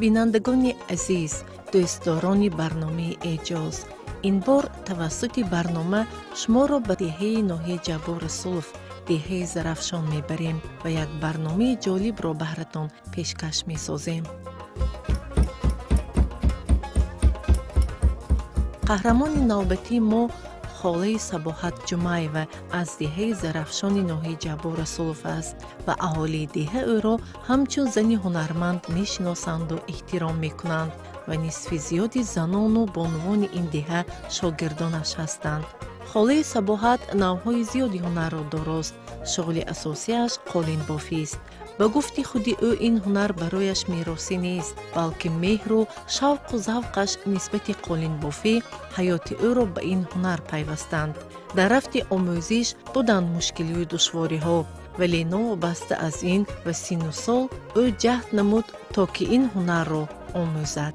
بینندگان عزیز، دوستداران برنامه اعجاز، این بار توسط برنامه شما را به دهه ناحیه جبار صلح، دهه زرافشان میبریم و یک برنامه جالب را بهرتان پیشکش میسازیم. قهرمان نوبتی ما خاله صباحت جمعیوه از دهه زرافشان ناحیه جبار صلح است و اهالی دهه او را همچون زنی هنرمند میشناسند و احترام میکنند و نصف زیادی زنان و بانوان این دهه شاگردانش هستند. خاله صباحت نوهای زیادی هنر را دارست. شغل اساسیش قالین بافی است. به گفت خودی او این هنر برایش میراثی نیست، بلکه مهر و شوق و ذوقش نسبت قالین بافی حیات او را به این هنر پیوستند. در رفت آموزش بودند مشکلی و دشواری ها، ولی نوابسته از این و سن و سال او جهد نمود تا که این هنر را آموزد.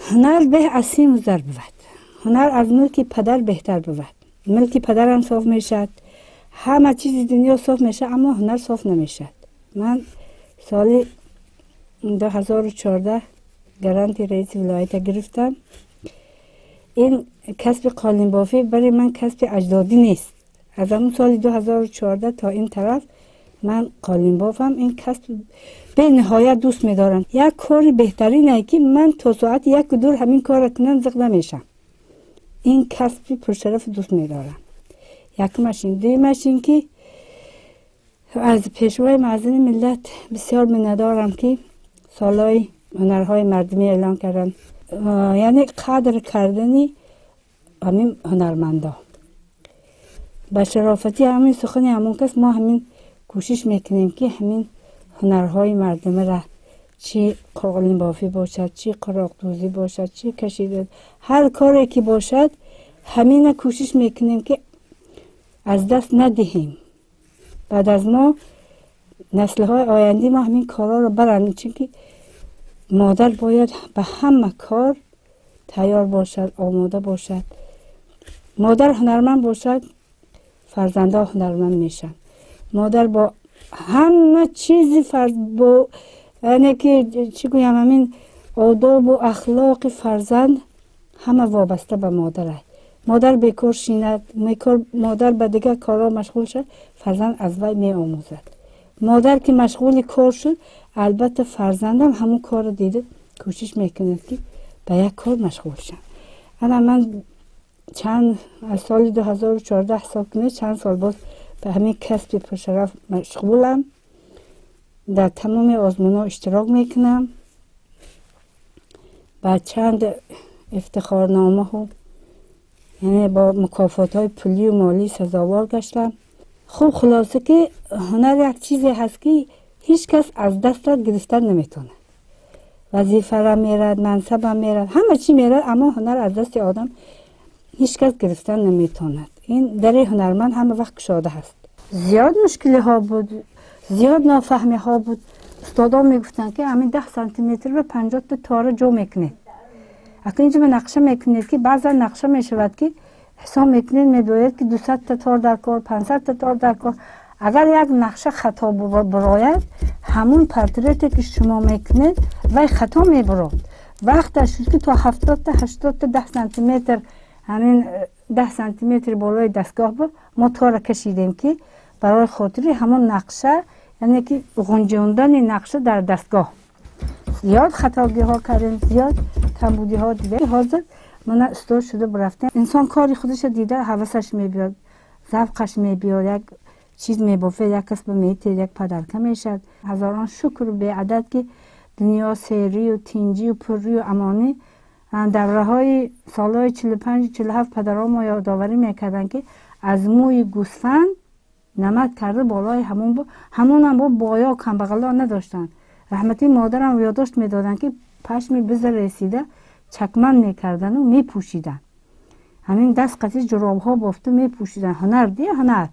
هنر به از سیم زر بود. هنر از ملک پدر بهتر بود. ملک پدر هم صاف میشد، همه چیز دنیا صاف میشه، اما هنر صاف نمیشد. من سال 2014 گرانتی رئیس ولایت گرفتم. این کسب قالین بافی برای من کسب اجدادی نیست. از همون سال 2014 تا این طرف من قالین بافم. این کسب به نهایت دوست میدارم. یک کاری بهترینه که من تا ساعت یک و دور همین کار کنم زغ نمیشم. این کسب پرشرف دوست میدارم. یک ماشین، دوی ماشین که از پیشوای معظم ملت بسیار منندارم که سالهای هنرهای مردمی اعلان کردن، یعنی قدر کردنی همین هنرمندا. با شرافتی همین سخنی همون کس ما همین کوشش میکنیم که همین هنرهای مردم را، چی قالین بافی باشد، چی قراق دوزی باشد، چی کشیده، هر کاری که باشد همین کوشش میکنیم که از دست ندهیم. بعد از ما نسل‌های آینده ما همین کارا رو برن، چون که مادر باید به همه کار تیار باشد، آماده باشد. مادر هنرمند باشد، فرزندها هنرمند میشن. مادر با همه چیزی با یعنی که چی گویم، همین آداب و اخلاق فرزند همه وابسته به مادره. مادر بیکار شیند، مادر به دیگه کارا مشغول شد، فرزند از وی می آموزد. مادر که مشغول کار شد، البته فرزندم همون کار دیده کوشش میکند که به یک کار مشغول شد. انا من از سال 2014 حساب کنید چند سال باز به همین کسب پرشرف مشغولم. در تمام آزمون‌ها اشتراک میکنم. با چند افتخارنامه ها، یعنی با مکافات های پولی و مالی سزاوار گشتم. خب خلاصه که هنر یک چیزی هست که هیچ کس از دست گرفتن نمیتونه. وظیفه را میرد، منصب هم میرد، همه چی میرد، اما هنر از دست آدم هیچ کس گرفتن نمیتونه. این در هنرمند همه وقت گشاده هست. زیاد مشکلی ها بود، زیاد نافهمی ها بود. استادا میگفتن که همین 10 سانتی متر به 50 تا تار جو میکنید. اکنون اینجا به نقشه میکنید که بعضا نقشه میشود که حساب میکنید میدوید که 200 تا تار در کار، 500 تا تار در کار. اگر یک نقشه خطا براید، همون پرتریتی که شما میکنید وی خطا میبرد. وقت شد که تا 70 تا 80 تا 10 سانتی متر، همین 10 سانتی متر بالای دستگاه بود، ما تار کشیدیم که برای خاطری همون نقشه، یعنی که غنجاندن نقشه در دستگاه. زیاد خطاگی ها کردیم، زیاد کمبودی ها دیده. حاضر من استاد شده برفتم. انسان کاری خودش دیده حواسش میبیاد، ذوقش میبیاد، یک چیز میبافه، یک کسب میته، یک پدرکه میشد. هزاران شکر به عدد که دنیا سیری و تینجی و پری و امانی دوره های سالهای 45-47 پدرها ما یادآوری میکردن که از موی گوسفند نمد کرده بالای همون هم با بایا کمبغلا نداشتن. رحمتی مادرم یادداشت میدادن که پشمی بزر رسیده چکمن میکردن و میپوشیدن. همین دست قطعی جراب ها بافته میپوشیدن. هنر دیگه هنر،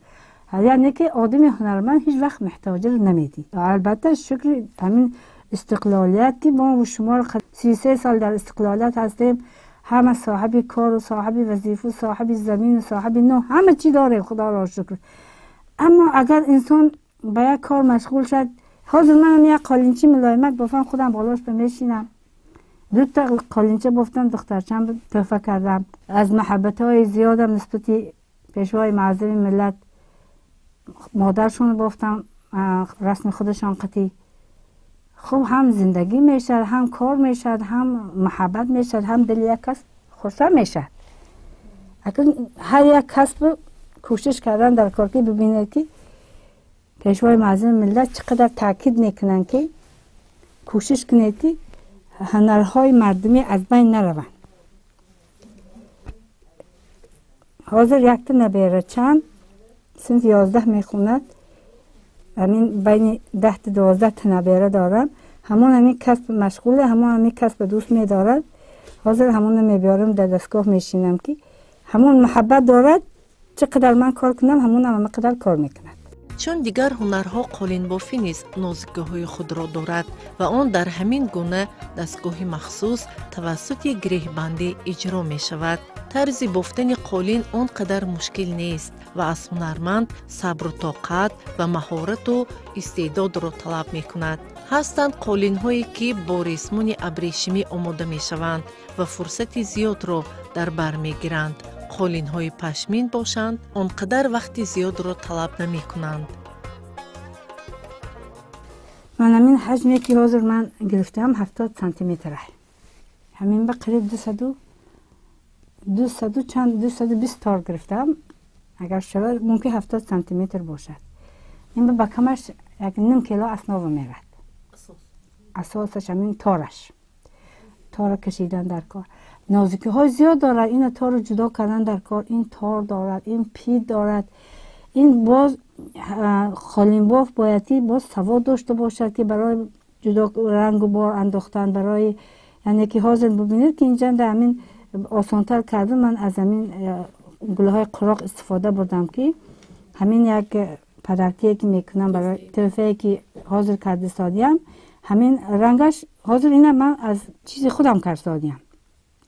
یعنی که آدم هنرمند هیچ وقت محتاج نمیدی. البته شکر همین استقلالیت که ما و شما 33 سال در استقلالیت هستیم، همه صاحب کار و صاحب وظیفه و صاحب زمین و صاحب نو، همه چی داره، خدا را شکر. اما اگر انسان به یک کار مشغول شد، حاضر منم یک قالینچی ملایمک بافم خودم بالاش بمیشینم. 2 تا قالینچه بافتم دخترچم تحفه کردم. از محبت های زیادم نسبتی پیشوای معظم ملت مادرشون بافتم رسم خودشان قطعی. خب هم زندگی میشد، هم کار میشد، هم محبت میشد، هم دل یک کس خرسند میشد. اگر هر یک کس کوشش کردن در کار که ببینه که پیشوای معظم ملت چقدر تاکید میکنن که کوشش کنید که هنرهای مردمی از بین نروند. حاضر یک تا نبیره چند صنف 11 میخوند، همین بین 10 تا 12 تا نبیره دارم. همون همین کسب مشغوله، همون همین کسب دوست میدارد. حاضر همون میبیارم در دستگاه میشینم که همون محبت دارد، چقدر من کار کنم همون هم قدر کار میکند. چون دیگر هنرها قالین بافی نیز نازکی‌های خود را دارد و آن در همین گونه دستگاه مخصوص توسط گریه‌بندی اجرا می شود. طرز بافتن قالین آنقدر مشکل نیست و از هنرمند صبر و طاقت و مهارت و استعداد را طلب می کند. هستند قالین هایی که با ریسمان ابریشمی آماده می شوند و فرصت زیاد را در بر می گیرند. قالین های پشمین باشند آنقدر وقت زیاد را طلب نمی کنند. من همین حجمی که حاضر من گرفتم 70 سانتی متره، همین به قریب 220 تار گرفتم. اگر شود ممکن 70 سانتی متر باشد. این به کمش 1.5 کیلو اسناب میرد. اساسش همین تار کشیدن در کار. نازکی های زیاد دارد. این تار جدا کردن در کار، این تار دارد، این پید دارد. این باز قالین باف بایدی باز سواد داشته باشد که برای جدا رنگ و بار انداختن، برای یعنی که حاضر ببینید که اینجا در همین آسانتر کردم. من از همین گله های قراق استفاده بردم که همین یک پدرکی که میکنم برای طرفه که حاضر کرده سادیم، همین رنگش حاضر اینه من از چیز خودم کرد سادیم،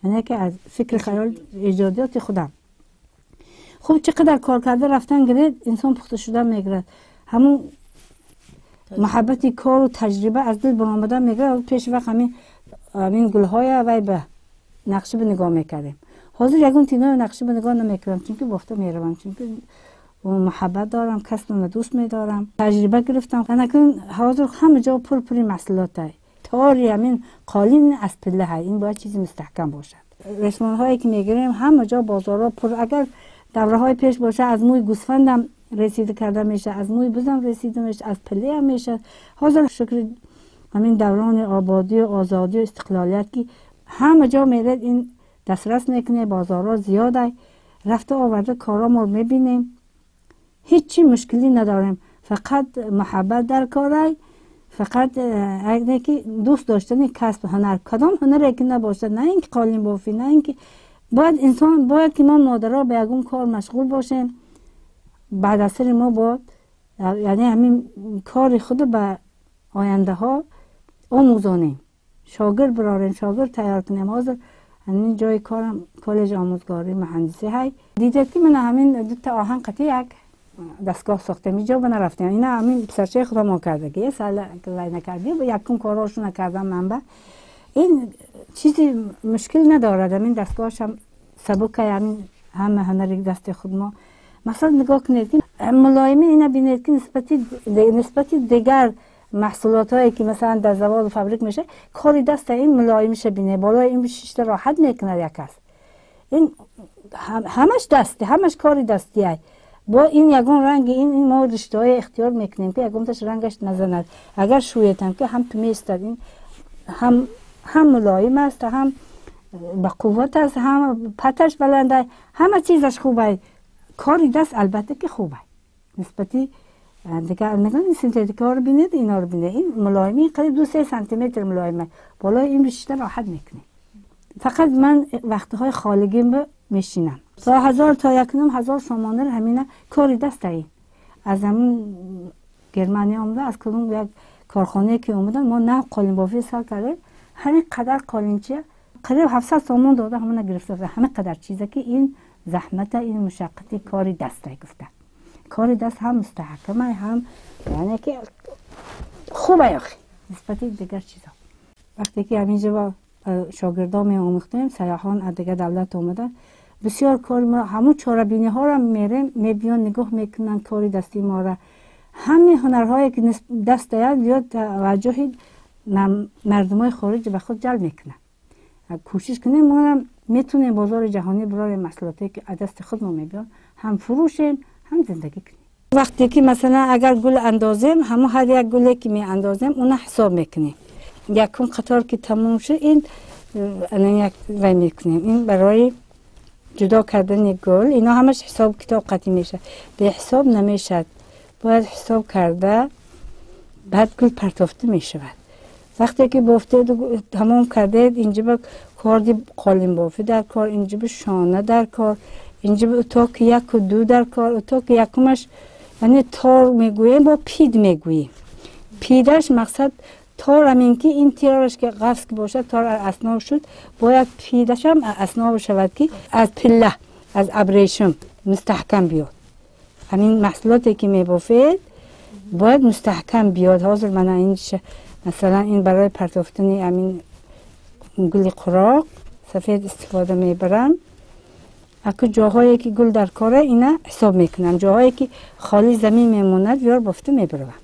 یعنی که از فکر خیال ایجادیات خودم. خب چقدر کار کرده رفتن گرید انسان پخته شده میگرد. همون محبتی کار و تجربه از دل با آمدن میگرد. پیش وقت همین گلهای وی به نقشه به نگاه میکردیم. حاضر یکون تینای نقشه به نگاه نمیکردم چون که بافته میروم، چون که محبت دارم، کسبم دوست میدارم، تجربه گرفتم. اکنون حاضر همه جا پری محصولات های تاری همین قالین از پله های. این باید چیزی مستحکم باشد. رسمان هایی که میگیریم همه جا بازارها پر. اگر دوره های پیش باشه از موی گوسفندم رسیده کرده میشه، از موی بزم رسیده میشه، از پله هم میشه. حاضر شکر همین دوران آبادی و آزادی و استقلالیت که همه جا میرد این دسترس میکنه. بازارها زیاده، رفته آورده کارا ما میبینیم، هیچی مشکلی نداریم. فقط محبت در کاره، فقط اگه که دوست داشتن کسب هنر، کدام هنر که نباشه، نه اینکه قالین بافی، نه اینکه باید انسان باید که ما مادرها به یکون کار مشغول باشیم. بعد از سر ما باید یعنی همین کار خود به آینده ها آموزانیم، شاگرد براریم، شاگرد تیار کنیم. حاضر همین جای کارم کالج آموزگاری مهندسی های دیده که من همین 2 تا آهن قطعی یک دستگاه ساختم. اینجا به نرفتم. اینا همین پسرچه خودم ما کرده که یه سال کلای نکردی و یکم کاراشو نکردم منبع. این چیزی مشکل ندارد. همین دستگاهش هم سبک، همین همه هنری دست خود ما. مثلا نگاه کنید که ملایمی اینا بینید که نسبتی دیگر محصولات هایی که مثلا در زوال و فابریک میشه، کاری دست این ملایمیشه بینه، بالای این بشیشته راحت میکنه یک کس. این همش دسته، همش کاری دستیه. با این یگون رنگ این ما رشته های اختیار میکنیم که یگون تاش رنگش نزند. اگر شویتم که هم تو میستد، این هم ملایم است، هم با قوت است، هم پتش بلنده، همه چیزش خوبه. کاری دست البته که خوبه. نسبتی دیگه نگاه این سنتریک ها رو بینید، اینا رو بینید. این ملایمی قریب 2-3 سانتی متر ملایمه، بالای این بیشتر راحت میکنه. فقط من وقتهای خالگیم میشینم تا 1000 تا 1000 سامانه همینه کاری دست این. از همون گرمانی آمده، از کدوم یک کارخانه که اومدن ما نه قالین بافی سر کرده، همین قدر قالینچه قریب 700 سامان داده همون گرفته. همه قدر چیزه که این زحمت، این مشقت کاری دسته گفته. کاری دست هم مستحکمه، هم یعنی که خوبه یاخی نسبتی دیگر چیزا. وقتی که همینجا با شاگردان می آموختیم سیاحان از دیگه دولت اومدن بسیار کار ما همون چاره‌بینی ها را میریم میبیان نگاه میکنن کاری دستی ما را همه هنرهایی که دست داد زیاد توجه مردمای خارج به خود جلب میکنن. کوشش کنیم ما میتونیم بازار جهانی برای محصولاتی که از دست خود ما میبیان هم فروشیم هم زندگی کنیم. وقتی که مثلا اگر گل اندازیم همون هر یک گلی که می اندازیم اون حساب میکنیم. یکم قطار که تموم شد این یک وی میکنیم. این برای جدا کردن گل اینا همش حساب کتاب قطعی میشه. به حساب نمیشد. باید حساب کرده بعد گل پرتافته میشود. وقتی که بافته تمام کرده اینجا به کار قالین بافی در کار، اینجا به شانه در کار، اینجا به اتاق یک و دو در کار. اتاق یکمش یعنی تار میگوییم با پید میگوییم. پیدش مقصد تار همین که این تیرش که قفص که باشد تار اسناب شد باید پیدش هم اسناب شود که از پله از ابریشم مستحکم بیاد. همین محصولاتی که میبافید باید مستحکم بیاد. حاضر من این مثلا این برای پرتافتن همین گل قراق سفید استفاده میبرم. اگه جاهایی که گل در کاره اینا حساب میکنم. جاهایی که خالی زمین میموند بیار بافته میبرم.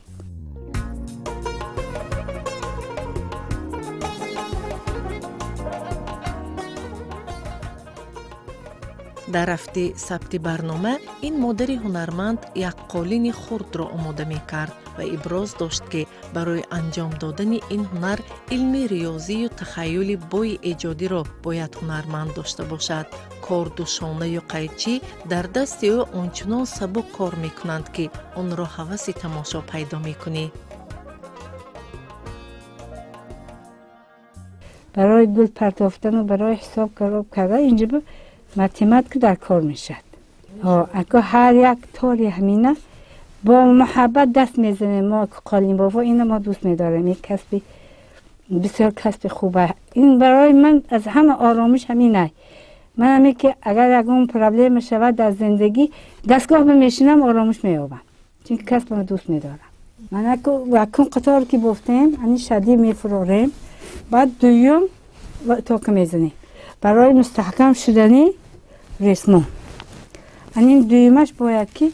در هفته ثبت برنامه این مادر هنرمند یک قالین خرد را آماده می کرد و ابراز داشت که برای انجام دادن این هنر علم ریاضی و تخیل بوی ایجادی را باید هنرمند داشته باشد. کار دوشانه یا قیچی در دست او آنچنان سبک کار می کنند که آن را هوس تماشا پیدا می کنی. برای گل پرتافتن و برای حساب کردن اینجا به متمت که در کار میشد. اگه هر یک تاری همینه با محبت دست میزنه. ما قالین بافا اینو ما دوست میداریم. یک کسب بسیار کسب خوبه. این برای من از همه آرامش همینه. من همی که اگر اون پرابلم شود در زندگی دستگاه بمیشینم آرامش مییابم. چون کسب من دوست میدارم. من اکون قطار که بافتیم این شدی میفراریم بعد دویم و اتاق میزنیم برای مستحکم شدنی رسمان. این دویمش باید که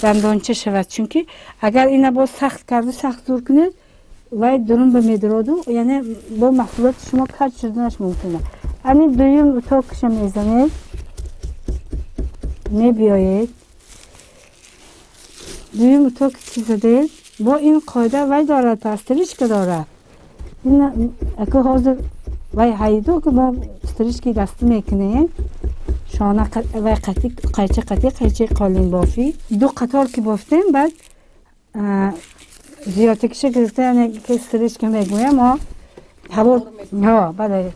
دندانچه شود. چون که اگر اینا با سخت کرده سخت زور کنید و درون به میدرادو یعنی با محصولات شما کج شدنش ممکنه. این دویم اتاقش میزنید میبیایید دویم اتاق که زدید با این قاعده وی دارد پستریش که دارد. این اگه حاضر وی حیدو که ما استریشکی دست میکنیم شانه وی قیچه قالین بافی دو قطار که بافتیم بعد زیادتکشه گرفته یعنی که استریشکی میگویم ما هوا بله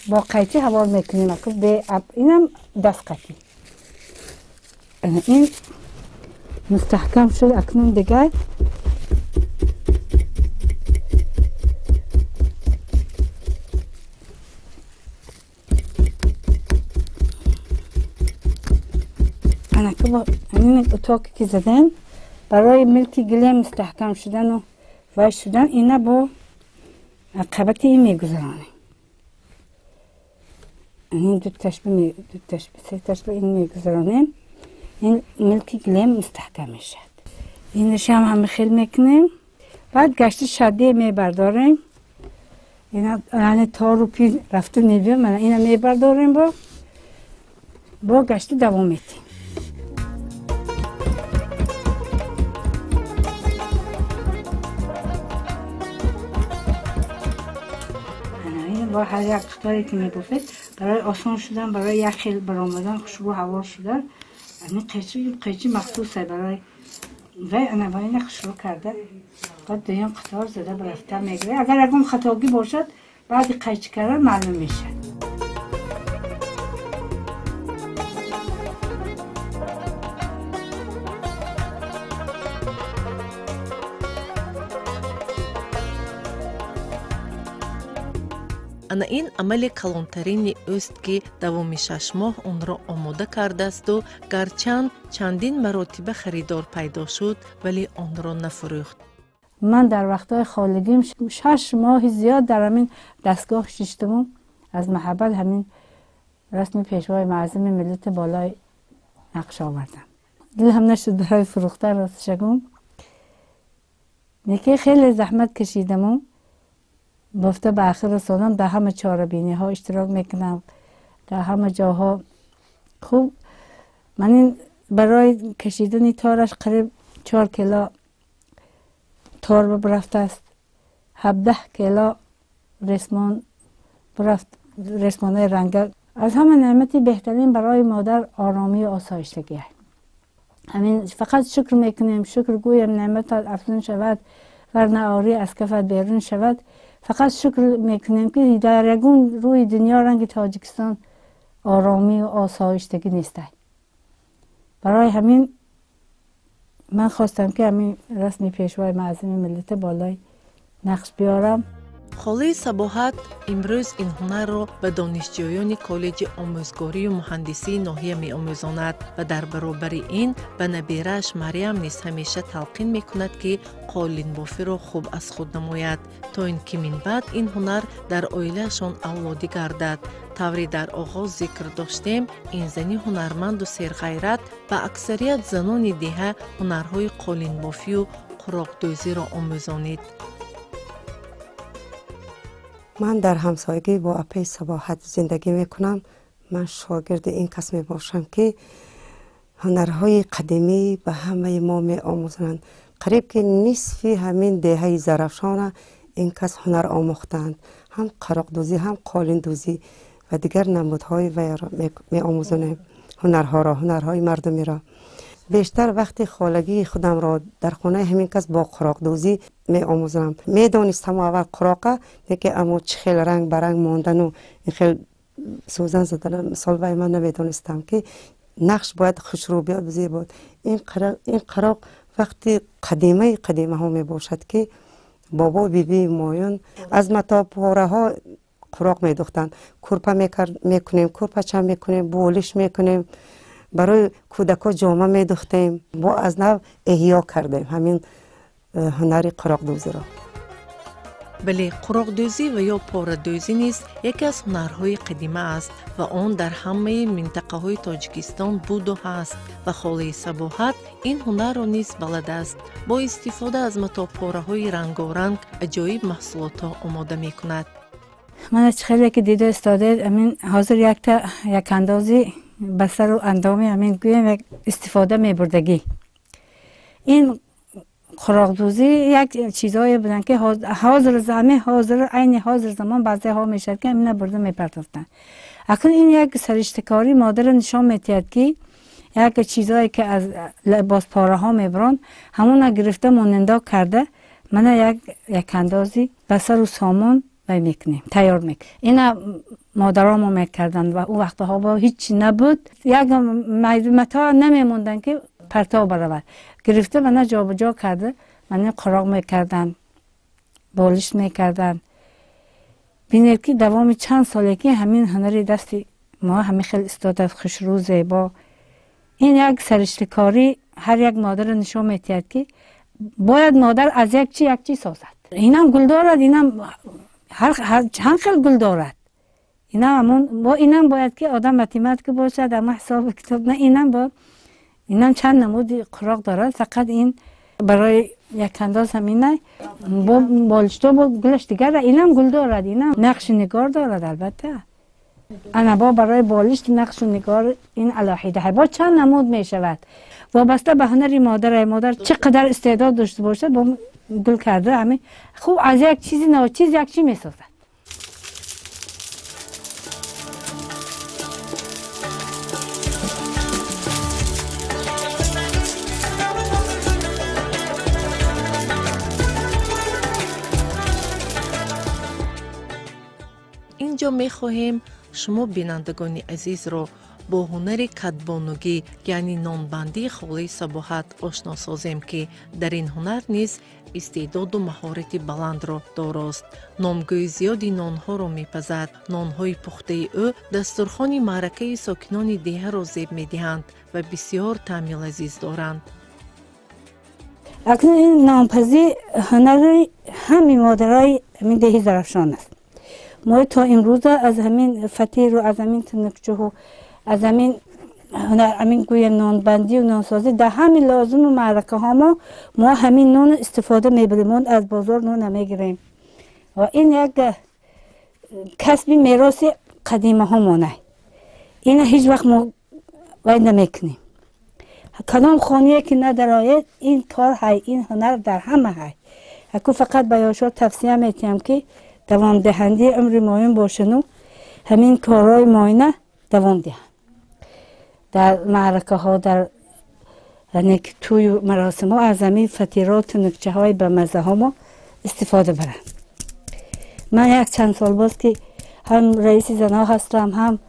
با قیچه هوا میکنیم اگه اینم دست قطی. این مستحکم شد. اکنون دیگه این اتاقی که زدن برای ملکی گله مستحکم شدن و وای شدن اینا با عقبت این میگذرانیم. این دو تشبه سه تشبه این میگذرانیم. این ملکی گله مستحکم میشد. اینش همه خیل میکنیم. بعد گشت شده میبرداریم. اینا یعنی تار و پیر رفته نیویم من اینا میبرداریم با گشت دوام میتیم. با هر یک قطاری که میبافید برای آسان شدن برای یک خیل برآمدن خوشبو هوا شدن این قیچی مخصوصه برای وی انواعی خوشبو کرده. بعد دویم قطار زده برفته میگیره. اگر اگه خطاگی باشد بعد قیچی کردن معلوم میشه. ана ин амали калонтарини ӯст ки давоми 6 моҳ онро омода кардаасту гарчанд чандин маротиба харидор пайдо шуд вале онро нафурӯхт. من در وقتهای خالگیم 6 ماه زیاد در همین دستگاه شیشتم از محبت همین رسم پیشوای معظم ملت بالای نقش آوردم. دل هم نشد برای فروختن راستش بگم. یکی خیلی زحمت کشیدم، گفته به آخر سالم در همه چاره‌بینی ها اشتراک میکنم، در همه جاها. خوب من این برای کشیدن تارش قریب 4 کیلو تار برفته است، 17 کیلو رسمان برفت، رسمانه رنگ. از همه نعمتی بهترین برای مادر آرامی و آسایشتگی است. همین فقط شکر میکنیم، شکر گویم نعمت افزون شود ورنه آری از کفت بیرون شود. فقط شکر میکنیم که در یگون روی دنیا رنگ تاجیکستان آرامی و آسایشتگی نیسته. برای همین من خواستم که همین رسم پیشوای معظم ملت بالای نقش بیارم. خاله صباحت امروز این هنرро به دانشجویان کالج آموزگاری و مهندسی ناحیه می آموزاند و در برابر این به نبیرش مریم نیز همیشه تلقین می کند که قالین بافی را خوب از خود نماید تا اینکه من بعد این هنر در عائلهشان اولادی گردد. طوری در آغاز ذکر داشتیم، این زنی هنرمند و سرغیرت به اکثریت زنان دیه هنرهای قالین بافی و قراقدوزی را آموزانید. من در همسایگی با اپی صباحت زندگی میکنم. من شاگرد این کس می باشم که هنرهای قدیمی به همه ما می آموزند. قریب که نصفی همین دهه زرافشان این کس هنر آموختند، هم قراقدوزی هم قالین دوزی و دیگر نمودهای وی را می آموزانیم. هنرهای مردمی را بیشتر وقتی خالگی خودم را در خانه همین کس با قراقدوزی می آموزم. می دانستم اول قراقه که امو چه خیلی رنگ برنگ ماندن و این خیلی سوزن زدن مثال وی من نمی دانستم که نقش باید خوشرو بیاد زیباد. این قراق وقتی قدیمه ها می باشد که بابا بیبی مایون از متا پاره ها قراق می دوختن. کورپا می کنیم، کورپا چم می کنیم، بولش می کنیم، برای کودکا جامه می دوختیم. با از نو احیا کردیم همین هنری قراقدوزی را. بله، قراقدوزی و یا پاره‌دوزی نیز یکی از هنرهای قدیمه است و آن در همه منطقه های تاجیکستان بود و هست و خاله صباحت این هنر را نیز بلد است. با استفاده از متاپاره های رنگارنگ عجایب محصولات آماده می کند. من از خیلی که دیده استاده امین حاضر یک اندازی بسر و اندامی همین گویم استفاده می بردگی. این قراقدوزی یک چیزایی بودن که حاضر زمان بعضی ها می شد که همین برده می پرداختن. اکنون این یک سرشتکاری مادر نشان می تید که یک چیزایی که از لباس پاره ها می بران همون گرفته ماننده کرده من یک اندازی بسر و سامان میکنیم تیار میکنیم. اینا مادرامو میکردن و اون وقتها با هیچ نبود، یک متا نمیموندن که پرتاب برود گرفته من جا به جا کرده من قراق میکردن، بالش میکردن. بینید که دوام چند ساله که همین هنری دستی ما همین خیلی استاد خوشرو زیبا. این یک سرشتکاری هر یک مادر نشون میتید که باید مادر از یک چی سازد. اینم گل دارد، اینم هر چند خیلی گل دارد. اینم باید که آدم متیمت که باشد اما حساب کتاب نه. اینم چند نمودی قراق دارد، فقط این برای یک انداز همینه با بالشتو با گلش دیگر. اینم گل دارد، اینم نقش نگار دارد. البته انا با برای بالشت نقش نگار این الهیده با چند نمود می شود وابسته به هنری مادر چقدر استعداد داشته باشد با گل کرده همه خوب از یک چیزی ناچیز یک چی می سازد. اینجا می خواهیم شما بینندگان عزیز را با هنر کدبانوگی یعنی نانبندی خاله صباحت آشنا سازیم که در این هنر نیز استعداد و مهارت بلند را داراست. نامگوی زیادی نانها را میپزد. نانهای پخته او دسترخوان معرکه ساکنان دیه را زیب میدهند و بسیار طعم لذیذ دارند. اکنون این نامپذیر هنر همین مادرای همین دهی زرافشان است. ما تا امروز از همین فطیر و از همین تنکچه و از همین هنر همین گویم نانبندی و نانسازی در همین لازم و معرکه ها ما همین نان استفاده میبریم، از بازار نان نمیگیریم و این یک کسبی میراث قدیمه ها مانه. این هیچ وقت ما وای نمیکنیم. کدام خانیه که ندارد این کار های، این هنر در همه های. اکو فقط بیاشار تفسیه میتیم که دوام دهنده عمر ماین باشن و همین کارهای ماینه دوام دهند در معرکه ها، در یعنی که توی مراسم ها از همین فطیرات و نکچه های به مزه ها ما استفاده برند. من یک چند سال باز که هم رئیس زنها هستم، هم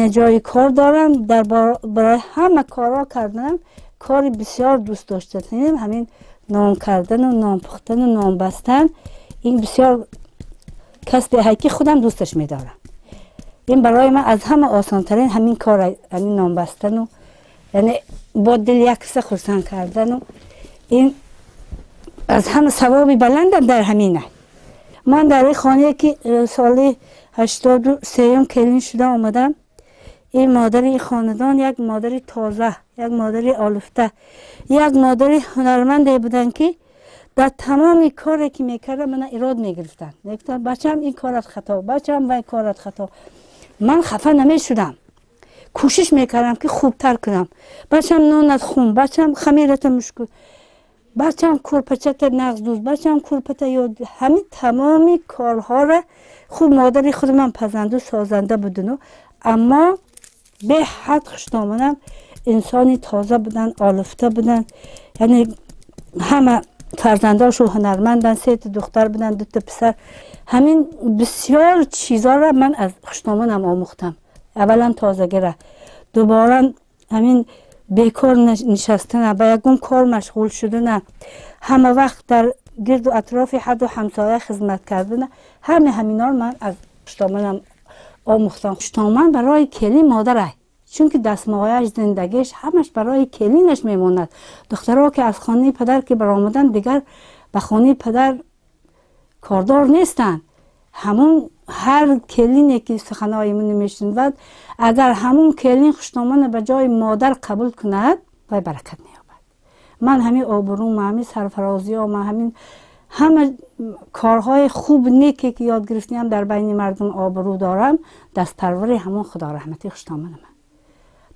جای کار دارم، در برای همه کارها کردنم کاری بسیار دوست داشتم. همین نان کردن و نان پختن و نان بستن این بسیار کسب حقیقی خودم دوستش میدارم. این برای من از همه آسان ترین همین کار، همین نان بستن و یعنی با دل یک کس خرسند کردن و این از همه ثوابی بلندم در همینه. من در این خانه که سال 83 کلین شده آمدم، این مادر این خاندان یک مادر تازه، یک مادر آلفته، یک مادر هنرمنده بودن که در تمام کاری که میکردم من ایراد میگرفتن. میگفتن بچم این کارت خطا، بچم این کارت خطا. من خفه نمیشدم، کوشش میکردم که خوبتر کنم. بچم نونت خون، بچم خمیرت مشکل، بچم کورپچت نغز دوز، بچم کورپت یاد. همین تمامی کارها را خوب مادری خود من پزنده و سازنده بودن، اما به حد خوشنامانم انسانی تازه بودن، آلفته بودن. یعنی همه فرزنداش و هنرمندن، 3 دختر بودن، 2 پسر. همین بسیار چیزا را من از خوشنامانم آموختم. اولا تازگی را، دوباره همین بیکار نشستن، با یکم کار مشغول شدن، همه وقت در گرد و اطراف حد و همسایه خدمت کردن، همینا رو من از خوشنامانم آموختم. خوشنامان برای کلی مادره، چون که دستمایش زندگیش همش برای کلینش میموند. دخترها که از خانه پدر که برآمدن دیگر به خانه پدر کاردار نیستن. همون هر کلینی که سخنهای من میشنود، اگر همون کلین خوشنامان به جای مادر قبول کند وای برکت مییابد. من همین آبروم، همین سرفرازی ها، همه کارهای خوب نیکی که یاد گرفتیم در بین مردم آبرو دارم، دست پروری همون خدا رحمتی خوشنامان من.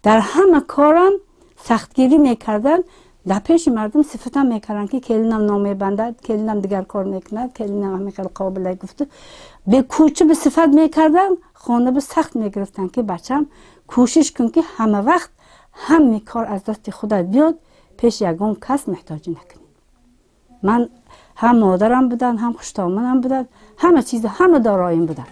در همه کارم سختگیری میکردن، در پیش مردم صفتم میکردن که کلینم نامه بندد، کلینم دیگر کار میکند، کلینم همین خیلی قابل گفته. به کوچه به صفت میکردن، خانه به سخت میگرفتن که بچم کوشش کن که همه وقت همین کار از دست خودت بیاد، پیش یگان کس محتاجی نکنی. من هم مادرم بودن، هم خوشنامانم بودن، همه چیز، همه داراییم بودن.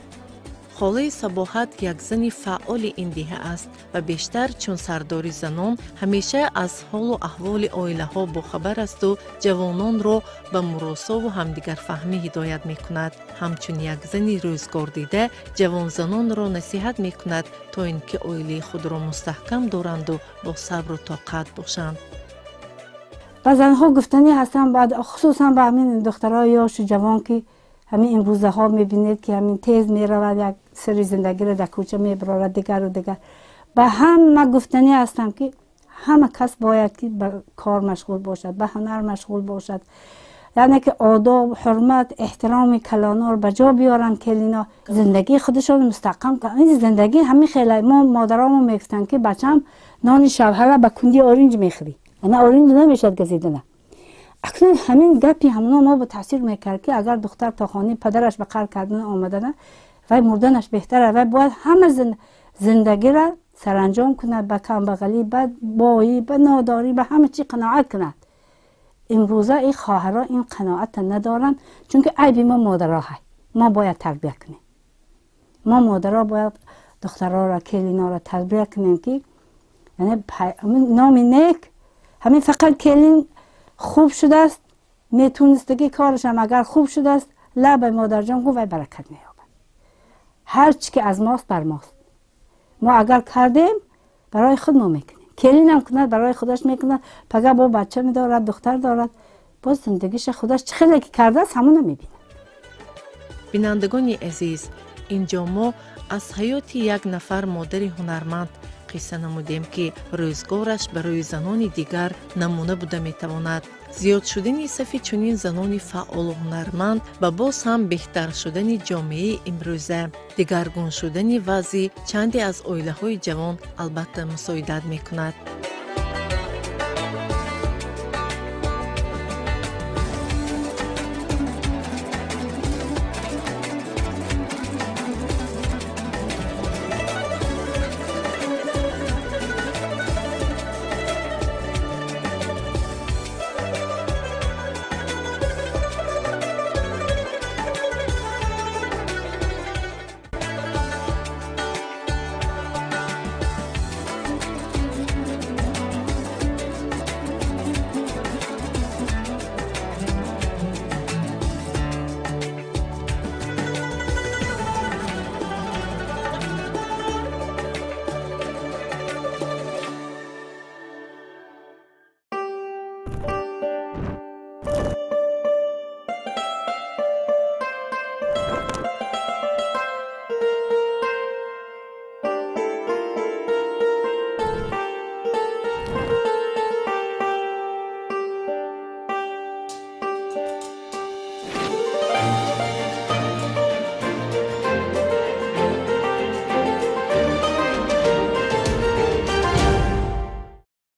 خاله صباحت یک زن فعال این دهه است و بیشتر چون سرداری زنان همیشه از حال و احوال عائله ها باخبر است و جوانان را به مراسا و همدیگر فهمی هدایت می کند. همچون یک زن روزگار دیده جوان زنان را نصیحت می کند تا اینکه عائله خود را مستحکم دارند و با صبر و طاقت باشند. و زنها گفتنی هستن، بعد خصوصا به همین دخترای یاش و جوان که همین امروزه ها میبینید که همین تیز میرود، یک سری زندگی را در کوچه میبرد دیگر و دیگر. به همه گفتنی هستم که همه کس باید که به کار مشغول باشد، به هنر مشغول باشد. یعنی که آداب، حرمت، احترام کلانا رو به جا بیارن، کلینا زندگی خودشون مستحکم کنن. این زندگی همین خیلی ما مادرامو میگفتن که بچم نان شبهره به کندی آرنج میخوری، نه آرنج نمیشد گزیدن. اکنون همین گپی همونا ما به تاثیر میکرد که اگر دختر تا خانه پدرش به قرار کردن آمدنه و مردنش بهتره و باید همه زندگی را سرانجام کند، به کم بغلی، به بایی، به ناداری، به همه چی قناعت کند. امروزه این خواهرها این قناعت ندارن، چون که عیبی ما مادرها های. ما باید تربیت کنیم. ما مادرها باید دخترها را، کلینا را تربیت کنیم که یعنی نامی نیک همین فقط کلین خوب شده است، میتونستگی کارش هم اگر خوب شده است، لب مادر جان گو و برکت مییابد. هر چی که از ماست بر ماست. ما اگر کردیم برای خود ما میکنیم. کلین هم کند برای خودش میکند، پگه با بچه میدارد، دختر دارد، باز زندگیش خودش خیلی که کرده است همون میبینه. بینندگان عزیز، اینجا ما از حیات یک نفر مادر هنرمند قصه نمودیم که روزگارش برای زنان دیگر نمونه بوده میتواند. زیاد شدن صف چنین زنان فعال و هنرمند و باز هم بهتر شدن جامعه امروزه، دگرگون شدن وضع چندی از عائله های جوان البته مساعدت میکند.